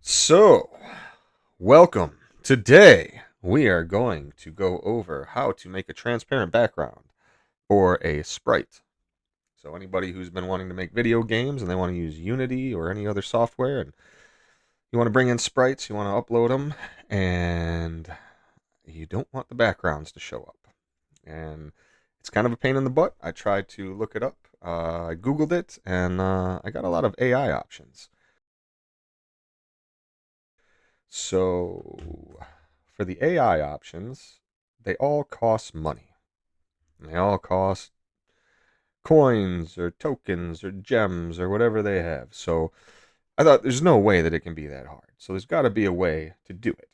So, welcome. Today, we are going to go over how to make a transparent background for a sprite. So, anybody who's been wanting to make video games and they want to use Unity or any other software, and you want to bring in sprites, you want to upload them, and you don't want the backgrounds to show up. And it's kind of a pain in the butt. I tried to look it up, I Googled it, and I got a lot of AI options. So, for the AI options, they all cost money. And they all cost coins or tokens or gems or whatever they have. So, I thought there's no way that it can be that hard. So, there's got to be a way to do it.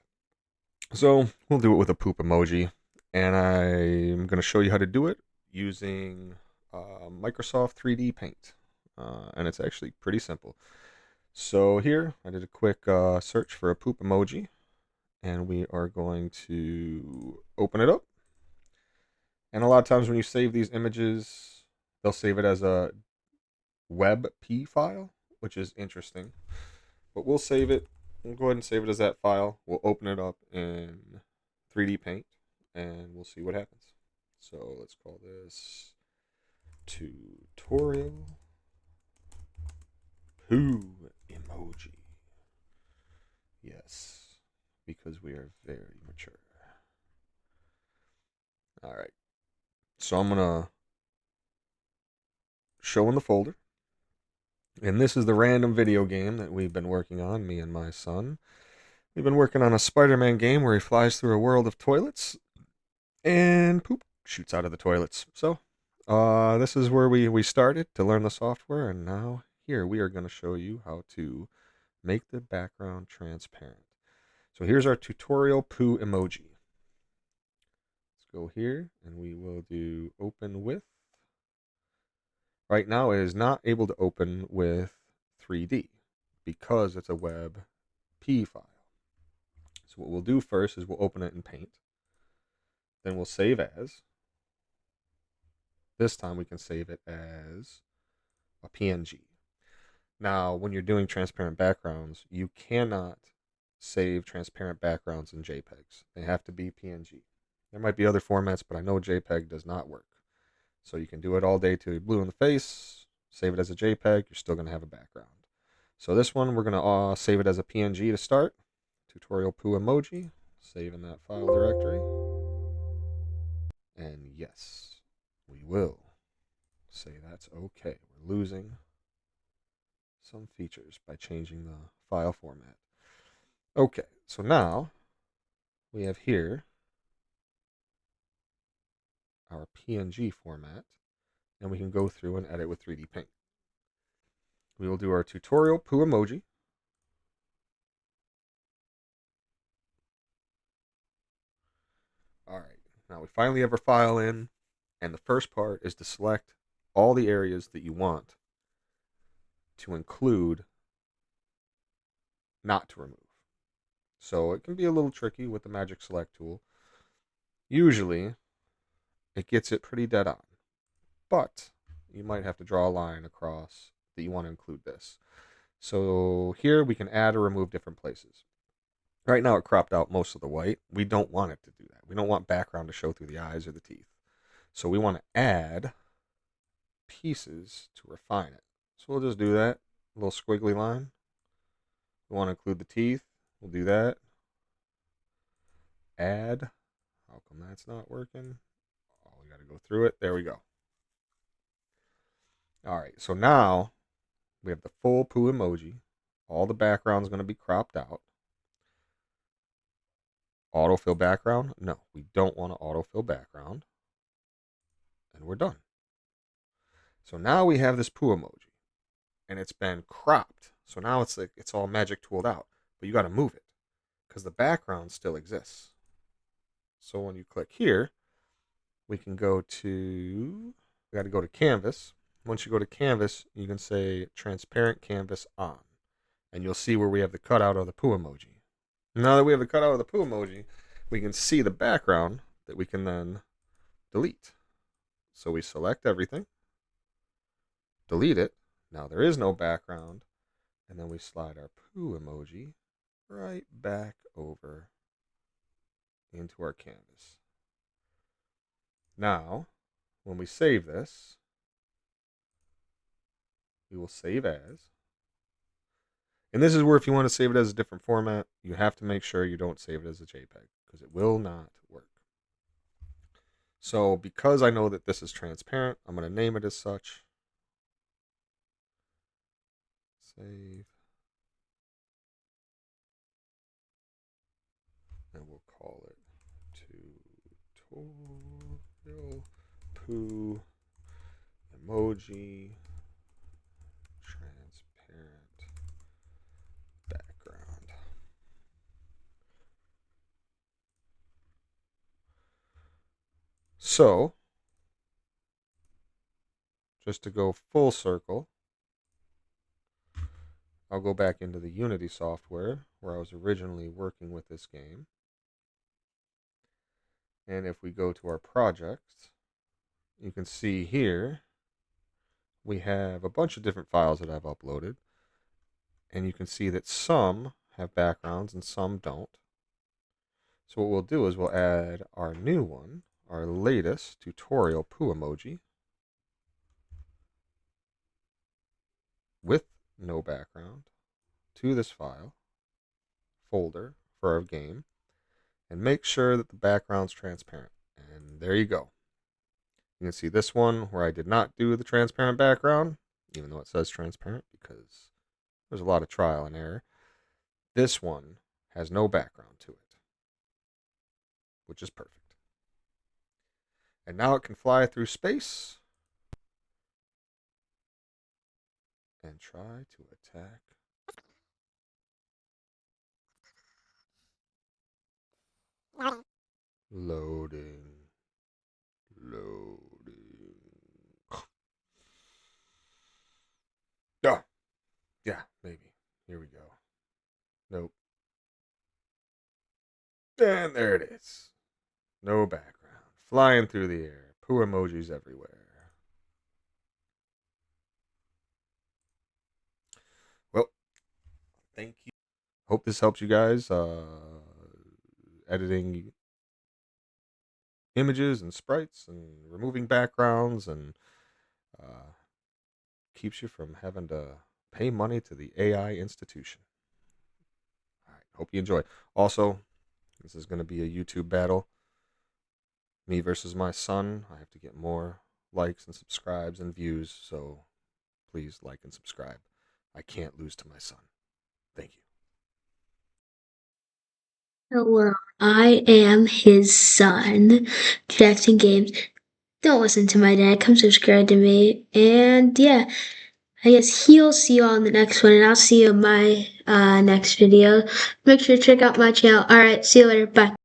So, we'll do it with a poop emoji. And I'm going to show you how to do it using Microsoft 3D Paint. And it's actually pretty simple. So, here I did a quick search for a poop emoji. And we are going to open it up. And a lot of times when you save these images, they'll save it as a WebP file, which is interesting. But we'll save it. We'll go ahead and save it as that file. We'll open it up in 3D Paint and we'll see what happens. So let's call this tutorial poo emoji. Yes, because we are very mature. All right. So I'm going to show in the folder. And this is the random video game that we've been working on, me and my son. We've been working on a Spider-Man game where he flies through a world of toilets and poop shoots out of the toilets. So, this is where we started to learn the software, and now here we are going to show you how to make the background transparent. So here's our tutorial poo emoji. Let's go here, and we will do open with. Right now, it is not able to open with 3D because it's a WebP file. So what we'll do first is we'll open it in Paint. Then we'll save as. This time we can save it as a PNG. Now, when you're doing transparent backgrounds, you cannot save transparent backgrounds in JPEGs. They have to be PNG. There might be other formats, but I know JPEG does not work. So you can do it all day till you're blue in the face, save it as a JPEG, you're still going to have a background. So this one, we're going to save it as a PNG to start. Tutorial poo emoji, save in that file directory. And yes, we will say that's okay. We're losing some features by changing the file format. Okay, so now we have here our PNG format, and we can go through and edit with 3D Paint. We will do our tutorial poo emoji. All right, now we finally have our file in, and the first part is to select all the areas that you want to include, not to remove. So it can be a little tricky with the magic select tool. Usually, it gets it pretty dead on, but you might have to draw a line across that you want to include this. So here we can add or remove different places. Right now it cropped out most of the white. We don't want it to do that. We don't want background to show through the eyes or the teeth. So we want to add pieces to refine it. So we'll just do that. A little squiggly line. We want to include the teeth. We'll do that. Add. How come that's not working? Oh, we got to go through it. There we go. All right. So now we have the full poo emoji. All the background is going to be cropped out. Autofill background? No, we don't want to autofill background. And we're done. So now we have this poo emoji. And it's been cropped. So now it's like it's all magic tooled out. But you got to move it because the background still exists. So when you click here, we can go to, we got to go to canvas. Once you go to canvas, you can say transparent canvas on. And you'll see where we have the cutout of the poo emoji. Now that we have the cutout of the poo emoji, we can see the background that we can then delete. So we select everything, delete it. Now there is no background. And then we slide our poo emoji right back over into our canvas. Now, when we save this, we will save as. And this is where if you want to save it as a different format, you have to make sure you don't save it as a JPEG because it will not work. So because I know that this is transparent, I'm going to name it as such. Save. And we'll call it tutorial poo emoji transparent background. So, just to go full circle, I'll go back into the Unity software where I was originally working with this game. And if we go to our projects, you can see here we have a bunch of different files that I've uploaded. And you can see that some have backgrounds and some don't. So what we'll do is we'll add our new one, our latest tutorial poo emoji with no background to this file folder for our game and make sure that the background's transparent. And there you go. You can see this one where I did not do the transparent background, even though it says transparent because there's a lot of trial and error. This one has no background to it, which is perfect. And now it can fly through space and try to attack. Loading. Loading. Oh, yeah, maybe. Here we go. Nope. And there it is. No background. Flying through the air. Poo emojis everywhere. Well, thank you. Hope this helps you guys editing images and sprites and removing backgrounds and keeps you from having to pay money to the AI institution. All right, hope you enjoy. Also, this is going to be a YouTube battle. Me versus my son. I have to get more likes and subscribes and views, so please like and subscribe. I can't lose to my son. Thank you. Hello, I am his son, Jackson Games. Don't listen to my dad. Come subscribe to me. And yeah, I guess he'll see you all in the next one, and I'll see you in my next video. Make sure to check out my channel. All right, see you later. Bye.